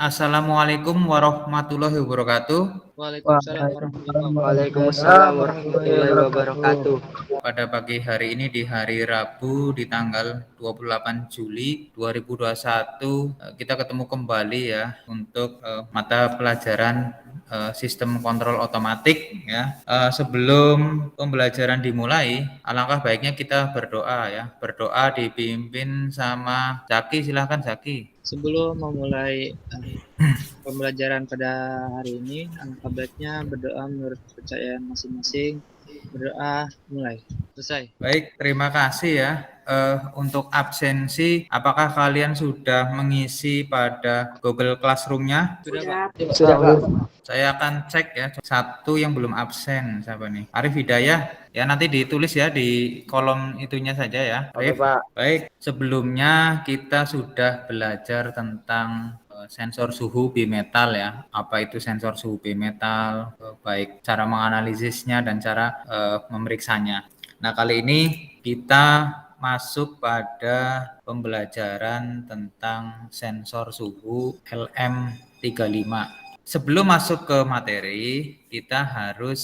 Assalamualaikum warahmatullahi wabarakatuh. Waalaikumsalam warahmatullahi wabarakatuh. Waalaikumsalam warahmatullahi wabarakatuh. Pada pagi hari ini di hari Rabu di tanggal 28 Juli 2021 kita ketemu kembali ya untuk mata pelajaran sistem kontrol otomatik ya. Sebelum pembelajaran dimulai, alangkah baiknya kita berdoa ya. Berdoa dipimpin sama Zaki, silahkan Zaki. Sebelum memulai pembelajaran pada hari ini, alangkah baiknya berdoa menurut kepercayaan masing-masing. Berdoa mulai. Selesai. Baik, terima kasih ya. Untuk absensi, apakah kalian sudah mengisi pada Google Classroom-nya? Sudah, Pak. Sudah, Pak. Saya akan cek ya, satu yang belum absen, siapa nih? Arif Hidayah, ya nanti ditulis ya di kolom itunya saja ya. Oke, Arif. Pak. Baik, sebelumnya kita sudah belajar tentang sensor suhu bimetal ya. Apa itu sensor suhu bimetal, baik cara menganalisisnya dan cara memeriksanya. Nah, kali ini kita masuk pada pembelajaran tentang sensor suhu LM35. Sebelum masuk ke materi, kita harus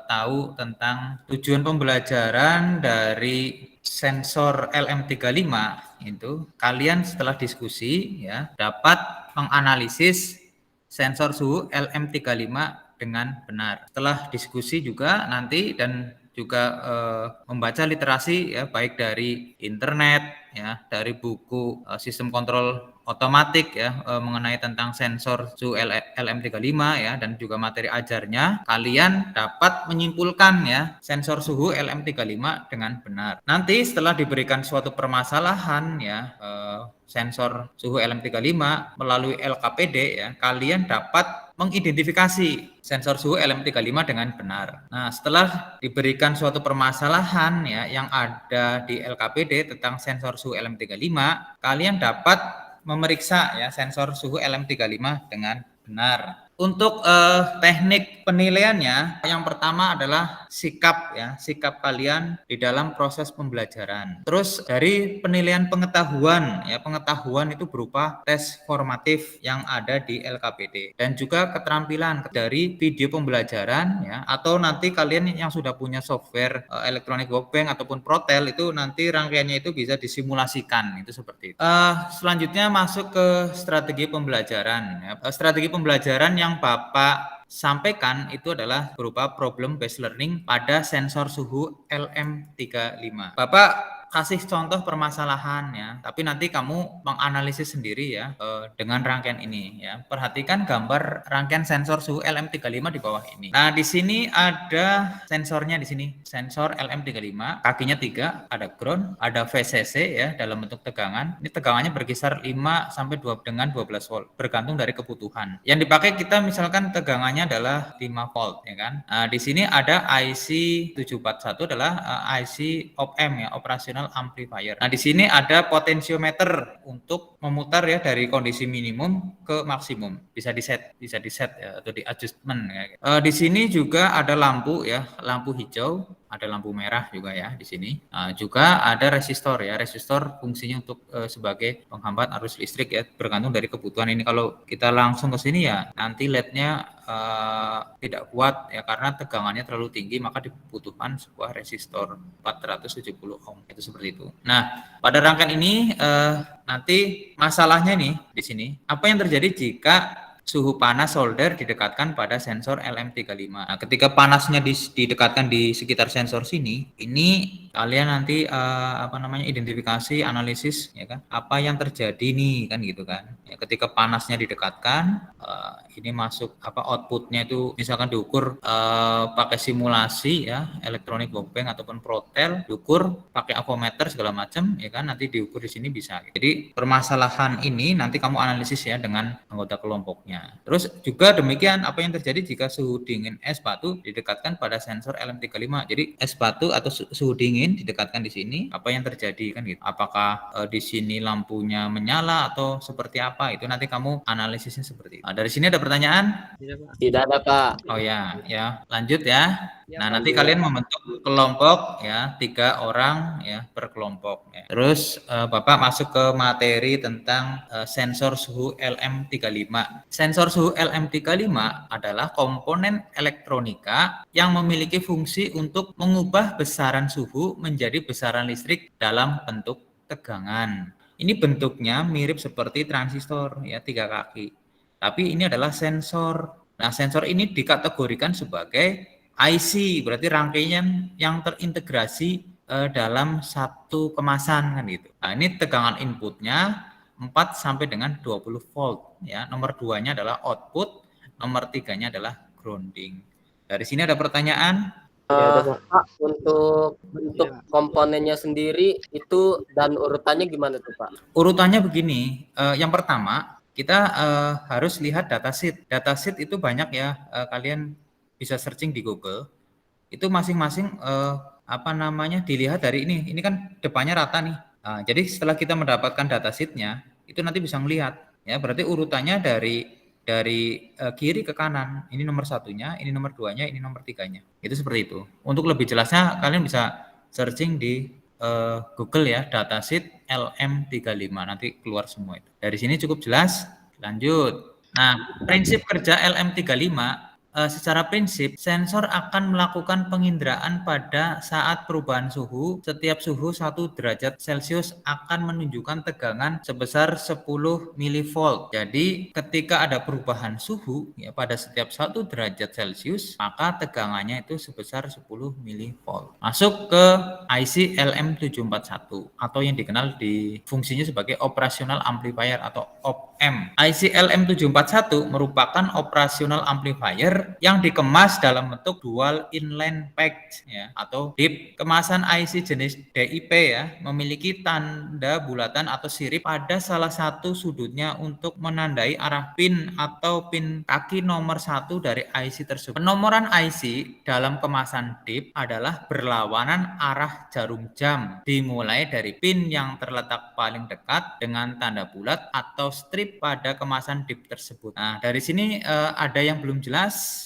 tahu tentang tujuan pembelajaran dari sensor LM35 itu. Kalian setelah diskusi ya dapat menganalisis sensor suhu LM35 dengan benar. Setelah diskusi juga nanti dan juga membaca literasi ya baik dari internet ya, dari buku sistem kontrol otomatik ya mengenai tentang sensor suhu LM35 ya dan juga materi ajarnya, kalian dapat menyimpulkan ya sensor suhu LM35 dengan benar. Nanti setelah diberikan suatu permasalahan ya sensor suhu LM35 melalui LKPD ya, kalian dapat mengidentifikasi sensor suhu LM35 dengan benar. Nah, setelah diberikan suatu permasalahan ya yang ada di LKPD tentang sensor suhu LM35, kalian dapat memeriksa ya sensor suhu LM35 dengan benar. Untuk teknik penilaiannya, yang pertama adalah sikap kalian di dalam proses pembelajaran. Terus dari penilaian pengetahuan ya, pengetahuan itu berupa tes formatif yang ada di LKPD dan juga keterampilan dari video pembelajaran ya, atau nanti kalian yang sudah punya software Electronic Workbench ataupun Protel itu nanti rangkaiannya itu bisa disimulasikan, itu seperti itu. Selanjutnya masuk ke strategi pembelajaran ya. Strategi pembelajaran yang Bapak sampaikan itu adalah berupa problem based learning pada sensor suhu LM35. Bapak kasih contoh permasalahan ya, tapi nanti kamu menganalisis sendiri ya dengan rangkaian ini ya. Perhatikan gambar rangkaian sensor suhu LM35 di bawah ini. Nah, di sini ada sensornya di sini, sensor LM35, kakinya 3, ada ground, ada VCC ya dalam bentuk tegangan. Ini tegangannya berkisar 5 sampai 2 dengan 12 volt, bergantung dari kebutuhan. Yang dipakai kita misalkan tegangannya adalah 5 volt ya kan. Nah, di sini ada IC 741 adalah IC op-amp ya, operasional amplifier. Nah, di sini ada potensiometer untuk memutar ya dari kondisi minimum ke maksimum. Bisa di set ya, atau di adjustment ya. Di sini juga ada lampu ya, lampu hijau, ada lampu merah juga ya di sini. Juga ada resistor ya. Resistor fungsinya untuk sebagai penghambat arus listrik ya, bergantung dari kebutuhan. Ini kalau kita langsung ke sini ya, nanti LED-nya tidak kuat ya karena tegangannya terlalu tinggi, maka dibutuhkan sebuah resistor 470 ohm. Itu seperti itu. Nah, pada rangkaian ini nanti masalahnya nih di sini, apa yang terjadi jika suhu panas solder didekatkan pada sensor LM35. Nah, ketika panasnya didekatkan di sekitar sensor sini, ini kalian nanti identifikasi, analisis ya kan, apa yang terjadi nih kan gitu kan. Ya, ketika panasnya didekatkan, ini masuk outputnya itu misalkan diukur pakai simulasi ya, Electronic Workbench ataupun Protel, diukur pakai avometer segala macam ya kan, nanti diukur di sini bisa. Jadi permasalahan ini nanti kamu analisis ya dengan anggota kelompoknya. keduanya. Terus juga demikian apa yang terjadi jika suhu dingin es batu didekatkan pada sensor LM35. Jadi es batu atau suhu dingin didekatkan di sini, apa yang terjadi kan gitu. Apakah di sini lampunya menyala atau seperti apa? Itu nanti kamu analisisnya seperti itu. Nah, dari sini ada pertanyaan? Tidak, Pak. Tidak ada, Pak. Oh ya, lanjut ya. Ya, Nah, Pak. nanti kalian membentuk kelompok ya, 3 orang ya per kelompok. Ya. Terus Bapak masuk ke materi tentang sensor suhu LM35. Sensor suhu LM35 adalah komponen elektronika yang memiliki fungsi untuk mengubah besaran suhu menjadi besaran listrik dalam bentuk tegangan. Ini bentuknya mirip seperti transistor ya, 3 kaki. Tapi ini adalah sensor. Nah, sensor ini dikategorikan sebagai IC, berarti rangkaian yang terintegrasi dalam satu kemasan kan gitu. Nah, ini tegangan inputnya 4 sampai dengan 20 volt ya. Nomor 2-nya adalah output, nomor 3-nya adalah grounding. Dari sini ada pertanyaan? Pak, untuk bentuk komponennya sendiri itu dan urutannya gimana tuh, Pak? Urutannya begini, yang pertama kita harus lihat datasheet. Datasheet itu banyak ya, kalian bisa searching di Google. Itu masing-masing dilihat dari ini. Ini kan depannya rata nih. Nah, jadi setelah kita mendapatkan datasheetnya, itu nanti bisa melihat ya. Berarti urutannya dari kiri ke kanan. Ini nomor 1-nya, ini nomor 2-nya, ini nomor 3-nya. Itu seperti itu. Untuk lebih jelasnya kalian bisa searching di Google ya, datasheet LM35, nanti keluar semua itu. Dari sini cukup jelas. Lanjut. Nah, prinsip kerja LM35 secara prinsip sensor akan melakukan penginderaan pada saat perubahan suhu. Setiap suhu 1 derajat Celcius akan menunjukkan tegangan sebesar 10 mV. Jadi ketika ada perubahan suhu ya pada setiap 1 derajat Celcius, maka tegangannya itu sebesar 10 mV. Masuk ke IC LM741 atau yang dikenal di fungsinya sebagai operational amplifier atau OP-amp. IC LM741 merupakan operational amplifier yang dikemas dalam bentuk dual inline package ya atau DIP. Kemasan IC jenis DIP ya memiliki tanda bulatan atau sirip pada salah satu sudutnya untuk menandai arah pin atau pin kaki nomor 1 dari IC tersebut. Penomoran IC dalam kemasan DIP adalah berlawanan arah jarum jam, dimulai dari pin yang terletak paling dekat dengan tanda bulat atau strip pada kemasan DIP tersebut. Nah, dari sini ada yang belum jelas?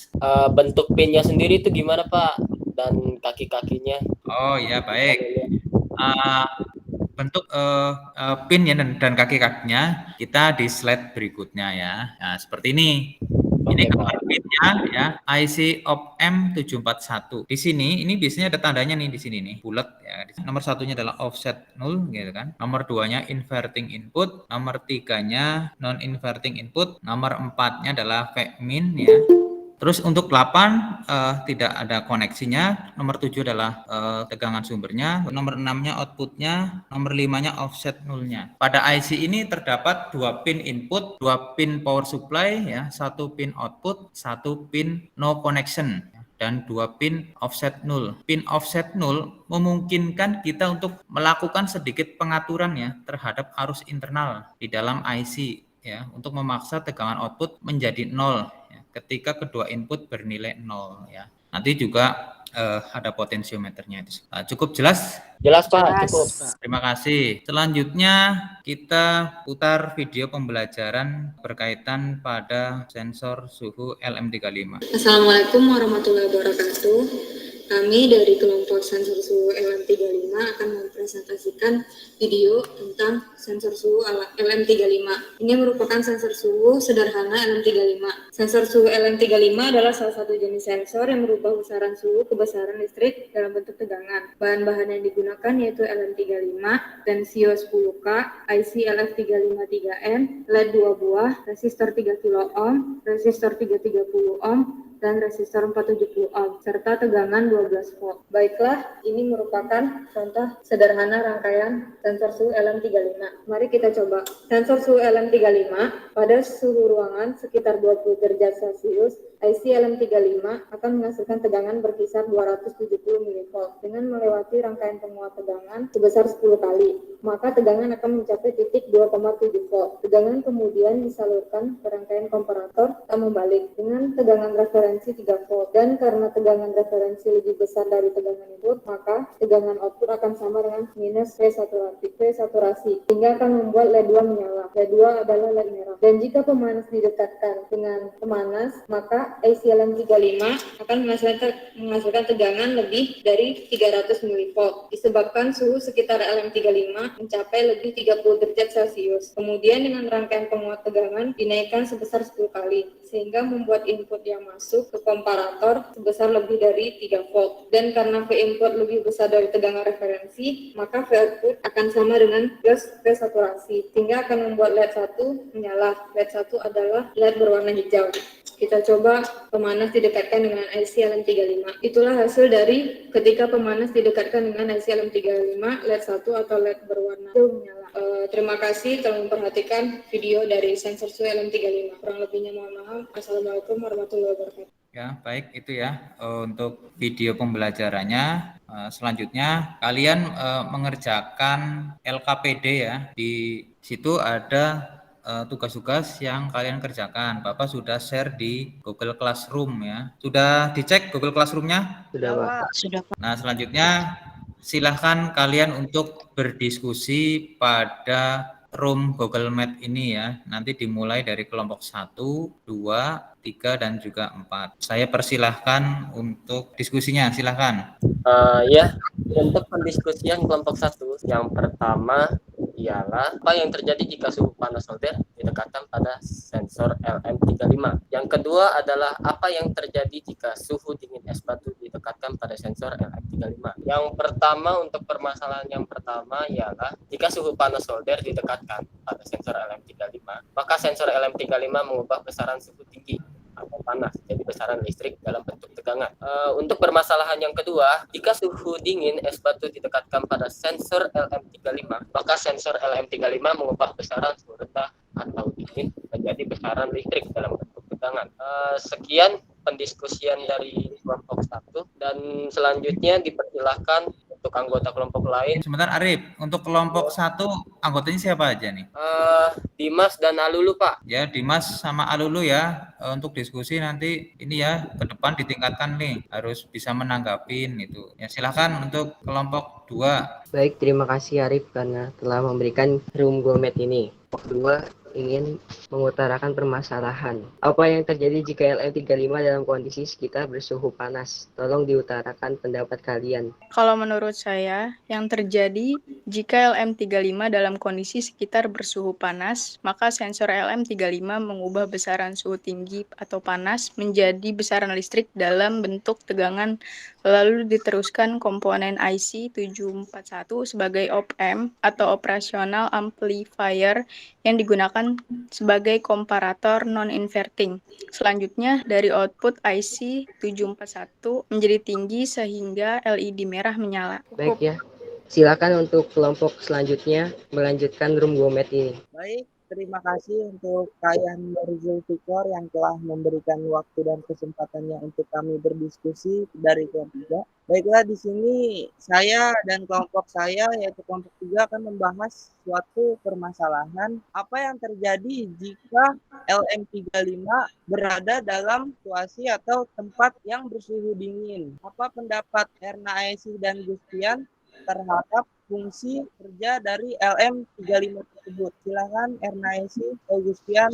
Bentuk pinnya sendiri itu gimana, Pak? Dan kaki-kakinya? Oh ya, baik. Bentuk pin ya dan kaki-kakinya kita di slide berikutnya ya. Nah, seperti ini. Ini gambar pinnya ya, IC OP-amp 741. Di sini ini biasanya ada tandanya nih di sini nih, bulat ya. Nomor 1-nya adalah offset 0 gitu kan. Nomor 2-nya inverting input, nomor 3-nya non inverting input, nomor 4-nya adalah Vmin ya. Terus untuk 8 tidak ada koneksinya, nomor 7 adalah tegangan sumbernya, nomor 6-nya outputnya, nomor 5-nya offset 0-nya. Pada IC ini terdapat 2 pin input, 2 pin power supply, ya, 1 pin output, 1 pin no connection, dan 2 pin offset 0. Pin offset 0 memungkinkan kita untuk melakukan sedikit pengaturan ya terhadap arus internal di dalam IC ya untuk memaksa tegangan output menjadi 0. Ketika kedua input bernilai 0 ya. Nanti juga ada potensiometernya itu. Cukup jelas? Jelas, Pak, cukup. Terima kasih. Selanjutnya kita putar video pembelajaran berkaitan pada sensor suhu LM35. Assalamualaikum warahmatullahi wabarakatuh. Kami dari kelompok sensor suhu LM35 akan mempresentasikan video tentang sensor suhu LM35. Ini merupakan sensor suhu sederhana LM35. Sensor suhu LM35 adalah salah satu jenis sensor yang merubah besaran suhu ke besaran listrik dalam bentuk tegangan. Bahan-bahan yang digunakan yaitu LM35, Tensio 10K, IC LF353N, LED 2 buah, resistor 3 kilo ohm, resistor 330 ohm, dan resistor 470 ohm, serta tegangan 12 volt. Baiklah, ini merupakan contoh sederhana rangkaian sensor suhu LM35. Mari kita coba. Sensor suhu LM35 pada suhu ruangan sekitar 20 derajat Celcius IC LM35 akan menghasilkan tegangan berkisar 270 mV dengan melewati rangkaian penguat tegangan sebesar 10 kali. Maka tegangan akan mencapai titik 2,7 volt. Tegangan kemudian disalurkan ke rangkaian komparator tak membalik dengan tegangan referensi 3 volt. Dan karena tegangan referensi lebih besar dari tegangan input, maka tegangan output akan sama dengan minus V saturasi, sehingga akan membuat LED 2 menyala. LED 2 adalah LED merah. Dan jika pemanas didekatkan dengan pemanas, maka IC LM35 akan menghasilkan tegangan lebih dari 300 mV disebabkan suhu sekitar LM35 mencapai lebih 30 derajat Celcius. Kemudian dengan rangkaian penguat tegangan dinaikkan sebesar 10 kali sehingga membuat input yang masuk ke komparator sebesar lebih dari 3 volt. Dan karena V input lebih besar dari tegangan referensi, maka V output akan sama dengan plus V saturasi sehingga akan membuat LED 1 menyala. LED 1 adalah LED berwarna hijau. Kita coba pemanas didekatkan dengan IC LM35. Itulah hasil dari ketika pemanas didekatkan dengan IC LM35, LED 1 atau LED berwarna hijau menyala. Terima kasih telah memperhatikan video dari sensor suhu LM35. Kurang lebihnya mohon maaf. Assalamualaikum warahmatullahi wabarakatuh. Ya, baik itu ya untuk video pembelajarannya. Selanjutnya kalian mengerjakan LKPD ya. Di situ ada tugas-tugas yang kalian kerjakan. Bapak sudah share di Google Classroom ya. Sudah dicek Google Classroom-nya? Sudah, Pak. Sudah, Pak. Nah, selanjutnya silahkan kalian untuk berdiskusi pada room Google Meet ini ya. Nanti dimulai dari kelompok 1, 2, 3, dan juga 4. Saya persilahkan untuk diskusinya, silahkan. Ya, untuk pendiskusian kelompok 1, yang pertama ialah apa yang terjadi jika suhu panas solder didekatkan pada sensor LM35. Yang kedua adalah apa yang terjadi jika suhu dingin es batu didekatkan pada sensor LM35. Yang pertama, untuk permasalahan yang pertama ialah jika suhu panas solder didekatkan pada sensor LM35, maka sensor LM35 mengubah besaran suhu tinggi atau panas jadi besaran listrik dalam bentuk tegangan. Untuk permasalahan yang kedua, jika suhu dingin es batu didekatkan pada sensor LM35, maka sensor LM35 mengubah besaran suhu rendah atau dingin menjadi besaran listrik dalam bentuk tegangan. Sekian pendiskusian dari kelompok 1 dan selanjutnya dipersilahkan untuk anggota kelompok lain. Sebentar Arif, untuk kelompok 1 anggotanya siapa aja nih? Dimas dan Alulu, Pak. Ya, Dimas sama Alulu ya. Untuk diskusi nanti ini ya ke depan ditingkatkan nih, harus bisa menanggapin itu. Ya, silakan untuk kelompok 2. Baik, terima kasih Arif karena telah memberikan room Gomet ini. Kelompok 2 ingin mengutarakan permasalahan. Apa yang terjadi jika LM35 dalam kondisi sekitar bersuhu panas? Tolong diutarakan pendapat kalian. Kalau menurut saya, yang terjadi jika LM35 dalam kondisi sekitar bersuhu panas, maka sensor LM35 mengubah besaran suhu tinggi atau panas menjadi besaran listrik dalam bentuk tegangan, lalu diteruskan komponen IC 741 sebagai op-amp atau operational amplifier yang digunakan sebagai komparator non-inverting. Selanjutnya, dari output IC 741 menjadi tinggi sehingga LED merah menyala. Baik ya, silakan untuk kelompok selanjutnya melanjutkan room Gomet ini. Baik, terima kasih untuk Kayan Zulfikar yang telah memberikan waktu dan kesempatannya untuk kami berdiskusi dari kelompok 3. Baiklah, di sini saya dan kelompok saya yaitu kelompok 3 akan membahas suatu permasalahan apa yang terjadi jika LM35 berada dalam situasi atau tempat yang bersuhu dingin. Apa pendapat Erna Aesi dan Gustian terhadap fungsi kerja dari LM35 tersebut? Silakan Erna Aesi, Gustian.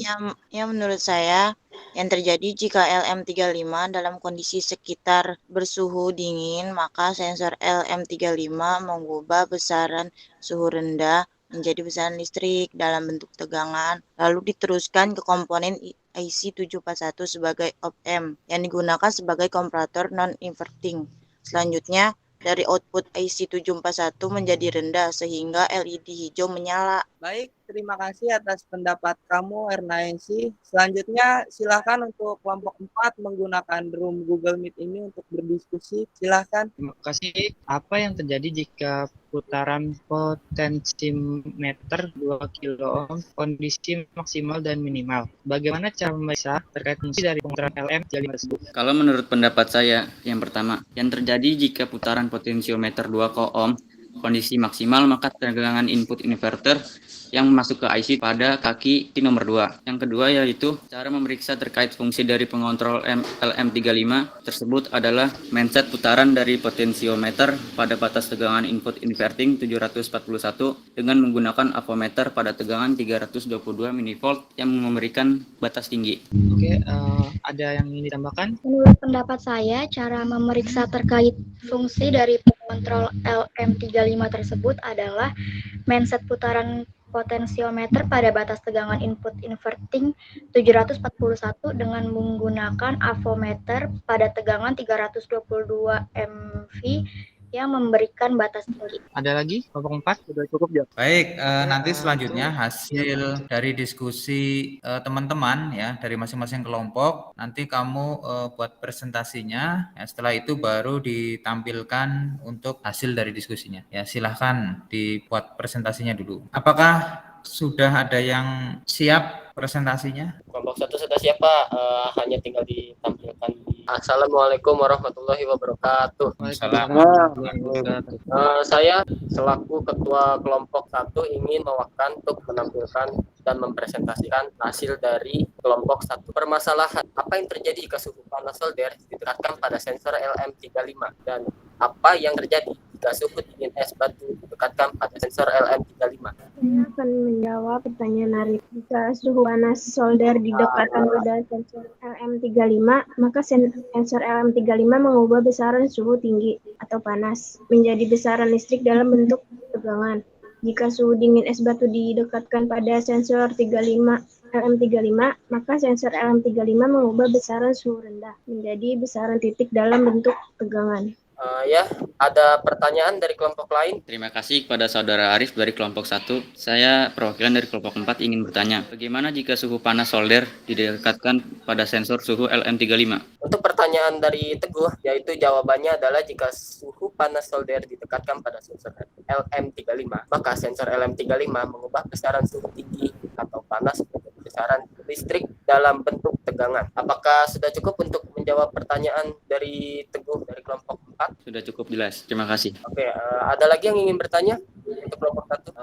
Ya, menurut saya yang terjadi jika LM35 dalam kondisi sekitar bersuhu dingin, maka sensor LM35 mengubah besaran suhu rendah menjadi besaran listrik dalam bentuk tegangan, lalu diteruskan ke komponen IC741 sebagai op-amp yang digunakan sebagai komparator non-inverting. Selanjutnya, dari output IC741 menjadi rendah sehingga LED hijau menyala. Baik, terima kasih atas pendapat kamu Erna Aesi. Selanjutnya silakan untuk kelompok 4 menggunakan room Google Meet ini untuk berdiskusi. Silakan. Terima kasih. Apa yang terjadi jika putaran potensimeter 2 kilo ohm, kondisi maksimal dan minimal. Bagaimana cara memeriksa terkait fungsi dari pemutaran LM35 tersebut? Kalau menurut pendapat saya, yang pertama, yang terjadi jika putaran potensiometer 2 ohm kondisi maksimal, maka tegangan input inverter yang masuk ke IC pada kaki nomor 2. Yang kedua yaitu cara memeriksa terkait fungsi dari pengontrol LM35 tersebut adalah mindset putaran dari potensiometer pada batas tegangan input inverting 741 dengan menggunakan avometer pada tegangan 322 mV yang memberikan batas tinggi. Oke, ada yang ingin ditambahkan? Menurut pendapat saya, cara memeriksa terkait fungsi dari pengontrol LM35 tersebut adalah mindset putaran potensiometer pada batas tegangan input inverting 741 dengan menggunakan avometer pada tegangan 322 mV yang memberikan batas tinggi. Ada lagi? Kelompok 4 sudah cukup ya? Baik, nanti selanjutnya hasil dari diskusi teman-teman ya dari masing-masing kelompok. Nanti kamu buat presentasinya. Ya, setelah itu baru ditampilkan untuk hasil dari diskusinya. Ya, silahkan dibuat presentasinya dulu. Apakah sudah ada yang siap presentasinya? Kelompok 1 sudah siap, Pak. Hanya tinggal ditampilkan. Assalamualaikum warahmatullahi wabarakatuh. Saya selaku ketua kelompok 1 ingin mewakilkan untuk menampilkan dan mempresentasikan hasil dari kelompok 1. Permasalahan apa yang terjadi jika suhu panas solder didekatkan pada sensor LM35 dan apa yang terjadi jika suhu dingin es batu didekatkan pada sensor LM35. Saya akan menjawab pertanyaan Arif. Jika suhu panas solder didekatkan pada sensor LM35, maka sensor LM35 mengubah besaran suhu tinggi atau panas menjadi besaran listrik dalam bentuk tegangan. Jika suhu dingin es batu didekatkan pada sensor LM35, maka sensor LM35 mengubah besaran suhu rendah menjadi besaran titik dalam bentuk tegangan. Ya, ada pertanyaan dari kelompok lain? Terima kasih kepada saudara Arif dari kelompok 1. Saya perwakilan dari kelompok 4 ingin bertanya, bagaimana jika suhu panas solder didekatkan pada sensor suhu LM35? Untuk pertanyaan dari Teguh, yaitu jawabannya adalah jika suhu panas solder didekatkan pada sensor LM35, maka sensor LM35 mengubah besaran suhu tinggi atau panas menjadi besaran listrik dalam bentuk tegangan. Apakah sudah cukup untuk menjawab pertanyaan dari Teguh dari kelompok 4? Sudah cukup jelas, terima kasih. Oke, ada lagi yang ingin bertanya untuk kelompok 1?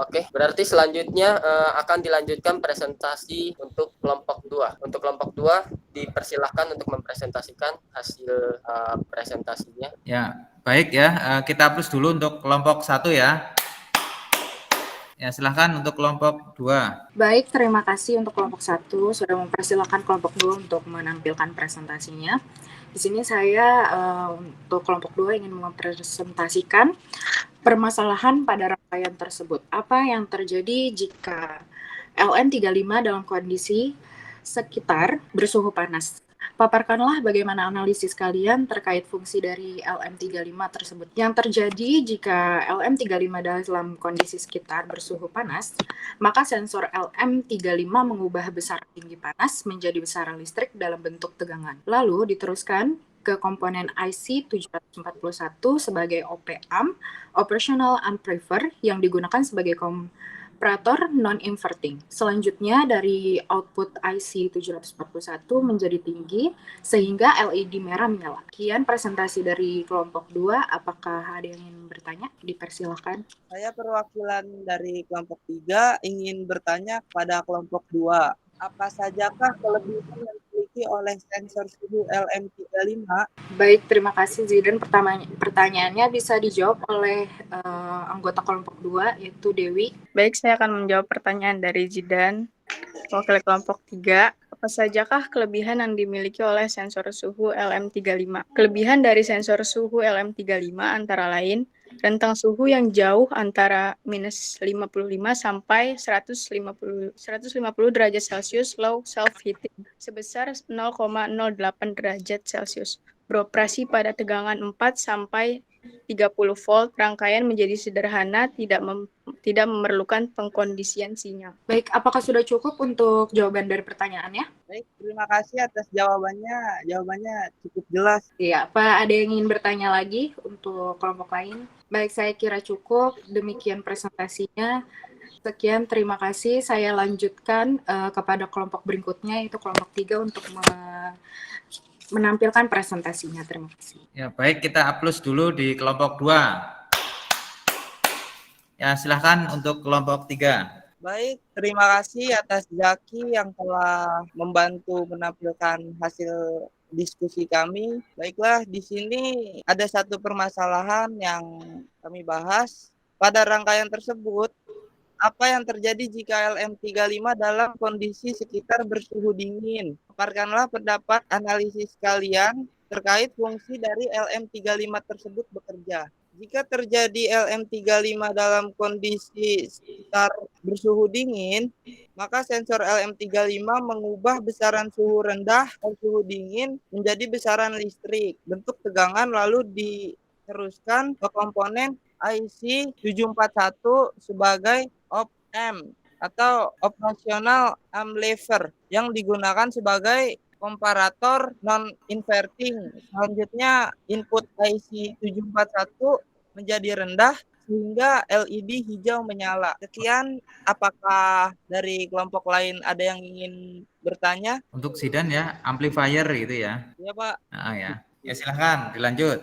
Oke, berarti selanjutnya akan dilanjutkan presentasi untuk kelompok 2. Untuk kelompok 2 dipersilahkan untuk mempresentasikan hasil presentasinya. Ya, baik ya. Kita hapus dulu untuk kelompok 1 ya. Ya, silahkan untuk kelompok 2. Baik, terima kasih untuk kelompok 1 sudah mempersilahkan kelompok 2 untuk menampilkan presentasinya. Di sini saya untuk kelompok 2 ingin mempresentasikan permasalahan pada rangkaian tersebut. Apa yang terjadi jika LM35 dalam kondisi sekitar bersuhu panas? Paparkanlah bagaimana analisis kalian terkait fungsi dari LM35 tersebut. Yang terjadi jika LM35 dalam kondisi sekitar bersuhu panas, maka sensor LM35 mengubah besaran tinggi panas menjadi besaran listrik dalam bentuk tegangan. Lalu diteruskan ke komponen IC 741 sebagai OP-amp, Operational Amplifier, yang digunakan sebagai komparator non-inverting. Selanjutnya dari output IC 741 menjadi tinggi sehingga LED merah menyala. Sekian presentasi dari kelompok 2. Apakah ada yang ingin bertanya? Dipersilahkan. Saya perwakilan dari kelompok 3 ingin bertanya kepada kelompok 2. Apa sajakah kelebihan yang dimiliki oleh sensor suhu LM35? Baik, terima kasih Zidan. Pertanyaannya bisa dijawab oleh anggota kelompok 2, yaitu Dewi. Baik, saya akan menjawab pertanyaan dari Zidan, wakil kelompok 3. Apa sajakah kelebihan yang dimiliki oleh sensor suhu LM35? Kelebihan dari sensor suhu LM35 antara lain rentang suhu yang jauh antara minus 55 sampai 150 derajat Celcius low self-heating sebesar 0,08 derajat Celcius. beroperasi pada tegangan 4 sampai 30 volt, rangkaian menjadi sederhana, tidak memerlukan pengkondisian sinyal. Baik, apakah sudah cukup untuk jawaban dari pertanyaannya? Baik, terima kasih atas jawabannya. Jawabannya cukup jelas. Iya, apa ada yang ingin bertanya lagi untuk kelompok lain? Baik, saya kira cukup. Demikian presentasinya. Sekian, terima kasih. Saya lanjutkan kepada kelompok berikutnya, yaitu kelompok 3 untuk menampilkan presentasinya. Terima kasih. Ya, baik, kita aplaus dulu di kelompok 2. Ya, silahkan untuk kelompok 3. Baik, terima kasih atas Zaki yang telah membantu menampilkan hasil diskusi kami. Baiklah, di sini ada satu permasalahan yang kami bahas. Pada rangkaian tersebut, apa yang terjadi jika LM35 dalam kondisi sekitar bersuhu dingin? Paparkanlah pendapat analisis kalian terkait fungsi dari LM35 tersebut bekerja. Jika terjadi LM35 dalam kondisi sekitar bersuhu dingin, maka sensor LM35 mengubah besaran suhu rendah atau suhu dingin menjadi besaran listrik. Bentuk tegangan lalu diteruskan ke komponen IC 741 sebagai op-amp atau operational amp lever yang digunakan sebagai komparator non-inverting. Selanjutnya input IC 741 menjadi rendah sehingga LED hijau menyala. Sekian, apakah dari kelompok lain ada yang ingin bertanya? Untuk Zidan ya, amplifier gitu ya. Iya, Pak. Ya. Ya, silahkan dilanjut.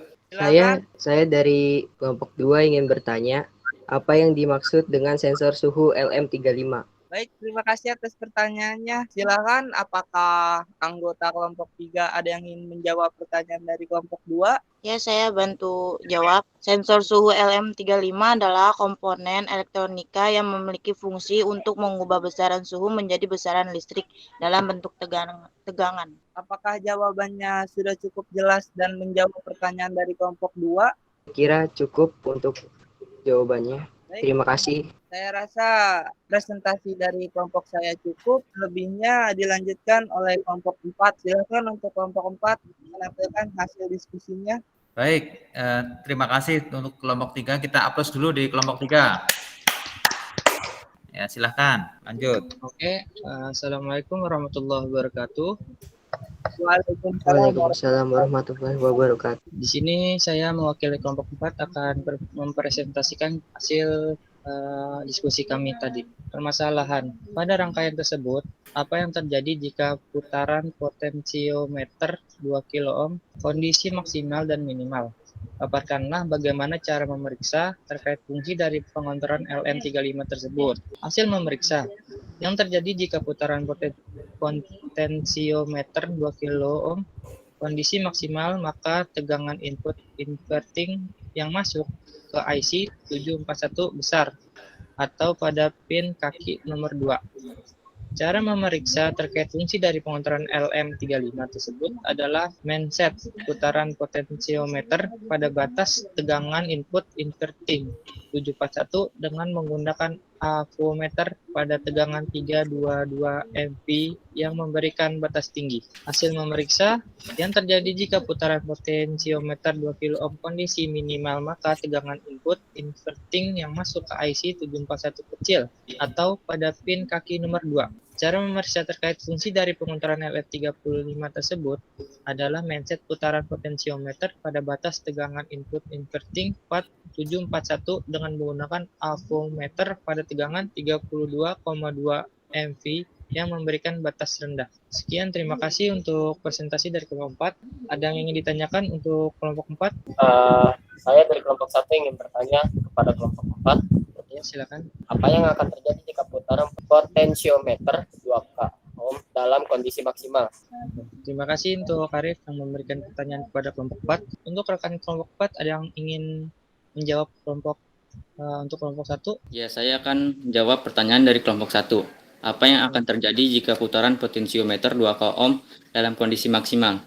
Saya dari kelompok 2 ingin bertanya, apa yang dimaksud dengan sensor suhu LM35? Baik, terima kasih atas pertanyaannya. Silakan, apakah anggota kelompok 3 ada yang ingin menjawab pertanyaan dari kelompok 2? Ya, saya bantu jawab. Sensor suhu LM35 adalah komponen elektronika yang memiliki fungsi untuk mengubah besaran suhu menjadi besaran listrik dalam bentuk tegangan. Apakah jawabannya sudah cukup jelas dan menjawab pertanyaan dari kelompok 2? Kira cukup untuk jawabannya. Baik. Terima kasih. Saya rasa presentasi dari kelompok saya cukup. Lebihnya dilanjutkan oleh kelompok 4. Silakan untuk kelompok 4 menampilkan hasil diskusinya. Baik, terima kasih untuk kelompok 3. Kita aplaus dulu di kelompok 3. Ya, silahkan lanjut. Oke, Assalamualaikum warahmatullahi wabarakatuh. Waalaikumsalam warahmatullahi wabarakatuh. Di sini saya mewakili kelompok 4 akan mempresentasikan hasil diskusi kami tadi. Permasalahan. Pada rangkaian tersebut, apa yang terjadi jika putaran potensiometer 2 kilo ohm kondisi maksimal dan minimal? Paparkanlah bagaimana cara memeriksa terkait fungsi dari pengontrolan LM35 tersebut. Hasil memeriksa. Yang terjadi jika putaran potensiometer 2 kilo ohm kondisi maksimal, maka tegangan input inverting yang masuk ke IC 741 besar atau pada pin kaki nomor 2. Cara memeriksa terkait fungsi dari pengontrolan LM35 tersebut adalah men-set putaran potensiometer pada batas tegangan input inverting 741 dengan menggunakan avometer pada tegangan 322 mV yang memberikan batas tinggi. Hasil memeriksa yang terjadi jika putaran potensiometer 2 kilo ohm kondisi minimal, maka tegangan input inverting yang masuk ke IC 741 kecil atau pada pin kaki nomor 2. Cara memeriksa terkait fungsi dari pengontrolan LM35 tersebut adalah men-set putaran potensiometer pada batas tegangan input inverting 741 dengan menggunakan avometer pada tegangan 32,2 mV yang memberikan batas rendah. Sekian, terima kasih untuk presentasi dari kelompok 4. Ada yang ingin ditanyakan untuk kelompok 4? Saya dari kelompok 1 ingin bertanya kepada kelompok 4. Ya, silakan. Apa yang akan terjadi jika putaran potensiometer 2K ohm dalam kondisi maksimal? Terima kasih untuk Arif yang memberikan pertanyaan kepada kelompok 4. Untuk rekan kelompok 4, ada yang ingin menjawab untuk kelompok 1? Ya, saya akan menjawab pertanyaan dari kelompok 1. Apa yang akan terjadi jika putaran potensiometer 2 ohm dalam kondisi maksimal?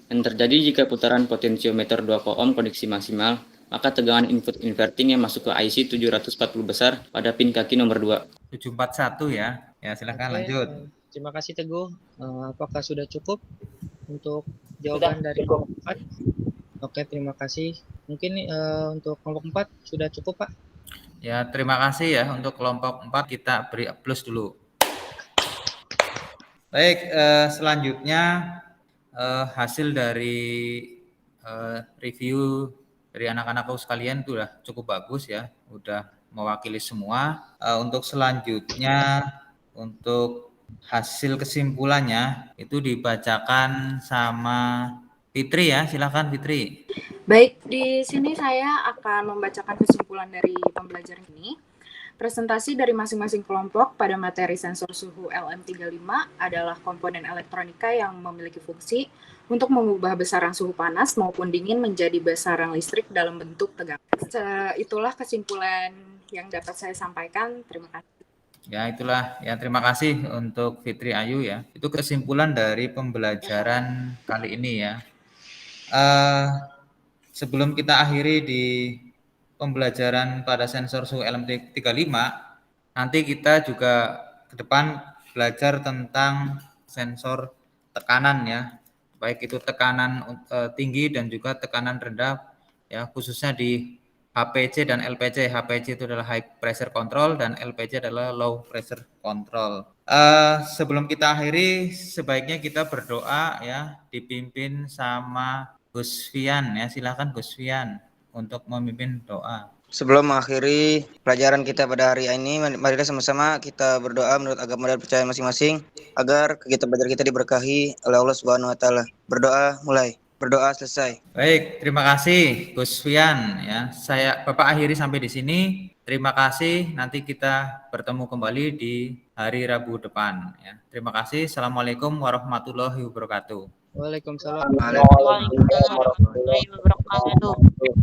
Yang terjadi jika putaran potensiometer 2 ohm kondisi maksimal, maka tegangan input inverting yang masuk ke IC 740 besar pada pin kaki nomor 2. 741 ya. Ya, silahkan lanjut. Terima kasih Teguh. Apakah sudah cukup untuk jawaban dari kelompok 4. Oke, terima kasih. Mungkin untuk kelompok 4 sudah cukup, Pak. Ya, terima kasih ya untuk kelompok 4, kita beri plus dulu. Baik, selanjutnya hasil dari review dari anak-anakku sekalian itu udah cukup bagus ya, udah mewakili semua. Untuk selanjutnya, untuk hasil kesimpulannya itu dibacakan sama Fitri ya, silakan Fitri. Baik, di sini saya akan membacakan kesimpulan dari pembelajaran ini. Presentasi dari masing-masing kelompok pada materi sensor suhu LM35 adalah komponen elektronika yang memiliki fungsi untuk mengubah besaran suhu panas maupun dingin menjadi besaran listrik dalam bentuk tegangan. Itulah kesimpulan yang dapat saya sampaikan. Terima kasih. Ya, itulah ya, terima kasih untuk Fitri Ayu ya. Itu kesimpulan dari pembelajaran kali ini ya. Sebelum kita akhiri di pembelajaran pada sensor suhu LM35, nanti kita juga ke depan belajar tentang sensor tekanan ya, baik itu tekanan tinggi dan juga tekanan rendah ya, khususnya di HPC dan LPC. HPC itu adalah high pressure control dan LPC adalah low pressure control. Sebelum kita akhiri, sebaiknya kita berdoa ya, dipimpin sama Gus Fian ya, silakan Gus Fian untuk memimpin doa. Sebelum mengakhiri pelajaran kita pada hari ini, mari sama-sama kita berdoa menurut agama dan percaya masing-masing agar kegiatan belajar kita diberkahi oleh Allah Subhanahu wa taala. Berdoa mulai, berdoa selesai. Baik, terima kasih Gus Fian ya. Bapak akhiri sampai di sini. Terima kasih. Nanti kita bertemu kembali di hari Rabu depan ya. Terima kasih. Assalamualaikum warahmatullahi wabarakatuh. Waalaikumsalam. Waalaikumsalam warahmatullahi wabarakatuh.